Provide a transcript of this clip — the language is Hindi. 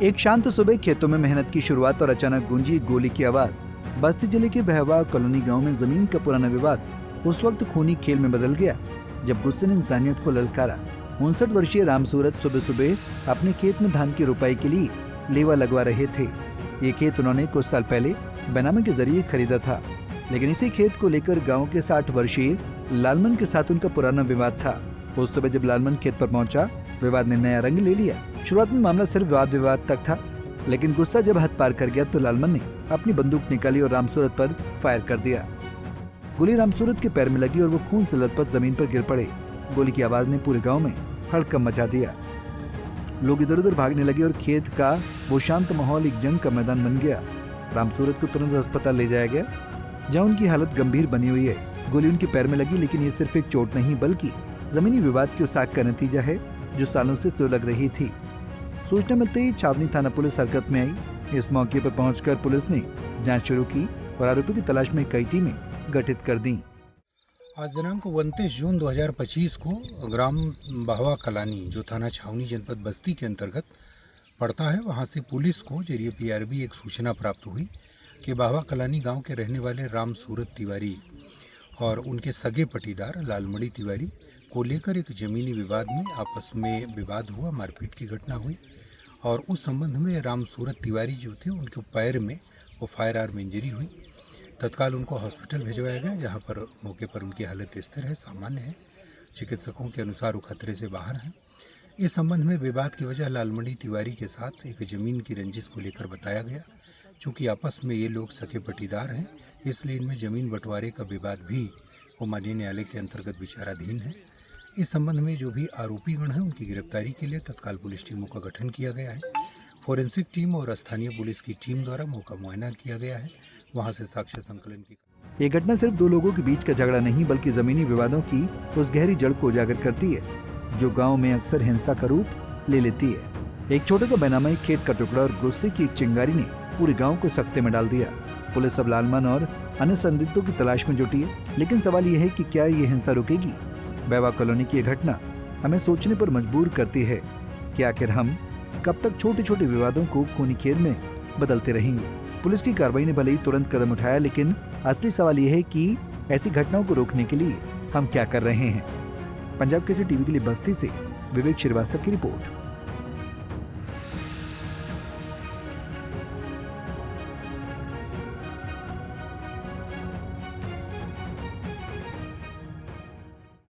एक शांत सुबह खेतों में मेहनत की शुरुआत और अचानक गूंजी एक गोली की आवाज। बस्ती जिले के बहवा कॉलोनी गांव में जमीन का पुराना विवाद उस वक्त खूनी खेल में बदल गया जब गुस्से ने इंसानियत को ललकारा। 59 वर्षीय राम सूरत सुबह सुबह अपने खेत में धान की रुपाई के लिए लेवा लगवा रहे थे। ये खेत उन्होंने कुछ साल पहले बेनामी के जरिए खरीदा था, लेकिन इसी खेत को लेकर गाँव के 60 वर्षीय लालमन के साथ उनका पुराना विवाद था। उस सुबह जब लालमन खेत पर पहुंचा, विवाद ने नया रंग ले लिया। शुरुआत में मामला सिर्फ वाद विवाद तक था, लेकिन गुस्सा जब हद पार कर गया तो लालमन ने अपनी बंदूक निकाली और रामसूरत पर फायर कर दिया। गोली रामसूरत के पैर में लगी और वो खून से लथपथ जमीन पर गिर पड़े। गोली की आवाज ने पूरे गांव में हड़कंप मचा दिया। लोग इधर उधर भागने लगे और खेत का वो शांत माहौल एक जंग का मैदान बन गया। रामसूरत को तुरंत अस्पताल ले जाया गया, जहाँ उनकी हालत गंभीर बनी हुई है। गोली उनके पैर में लगी, लेकिन ये सिर्फ एक चोट नहीं बल्कि जमीनी विवाद की उस आग का नतीजा है जो सालों से सुलग रही थी। सूचना मिलते ही छावनी थाना पुलिस हरकत में आई। इस मौके पर पहुंचकर पुलिस ने जांच शुरू की और आरोपी की तलाश में कई टीमें गठित कर दी। आज दिनांक 29 जून 2025 को ग्राम बहवा कलानी, जो थाना छावनी जनपद बस्ती के अंतर्गत पड़ता है, वहां से पुलिस को जरिए पीआरबी एक सूचना प्राप्त हुई कि बहवा कलानी गांव के रहने वाले राम सूरत तिवारी और उनके सगे पटीदार लालमणि तिवारी को लेकर एक जमीनी विवाद में आपस में विवाद हुआ, मारपीट की घटना हुई। और उस संबंध में राम सूरत तिवारी जो थे, उनके पैर में वो फायर आर्म इंजरी हुई। तत्काल उनको हॉस्पिटल भिजवाया गया, जहां पर मौके पर उनकी हालत स्थिर है, सामान्य है। चिकित्सकों के अनुसार वो खतरे से बाहर हैं। इस संबंध में विवाद की वजह लालमणि तिवारी के साथ एक ज़मीन की रंजिश को लेकर बताया गया। चूँकि आपस में ये लोग सगे पटीदार हैं, इसलिए इनमें ज़मीन बंटवारे का विवाद भी वो माननीय न्यायालय के अंतर्गत विचाराधीन है। इस संबंध में जो भी आरोपीगण हैं, उनकी गिरफ्तारी के लिए तत्काल पुलिस टीमों का गठन किया गया है। फोरेंसिक टीम और स्थानीय पुलिस की टीम द्वारा मौका मुआयना किया गया है, वहां से साक्ष्य संकलन की। ये घटना सिर्फ दो लोगों के बीच का झगड़ा नहीं बल्कि जमीनी विवादों की उस गहरी जड़ को उजागर करती है जो गांव में अक्सर हिंसा का रूप ले लेती है। एक छोटा सा बेनामी खेत का टुकड़ा और गुस्से की एक चिंगारी ने पूरे गांव को सकते में डाल दिया। पुलिस अब लालमन और अन्य संदिग्धों की तलाश में जुटी है, लेकिन सवाल यह है कि क्या ये हिंसा रुकेगी? बहवा कॉलोनी की यह घटना हमें सोचने पर मजबूर करती है कि आखिर हम कब तक छोटे छोटे विवादों को खूनी खेल में बदलते रहेंगे। पुलिस की कार्रवाई ने भले ही तुरंत कदम उठाया, लेकिन असली सवाल यह है कि ऐसी घटनाओं को रोकने के लिए हम क्या कर रहे हैं। पंजाब केसरी टीवी के लिए बस्ती से विवेक श्रीवास्तव की रिपोर्ट।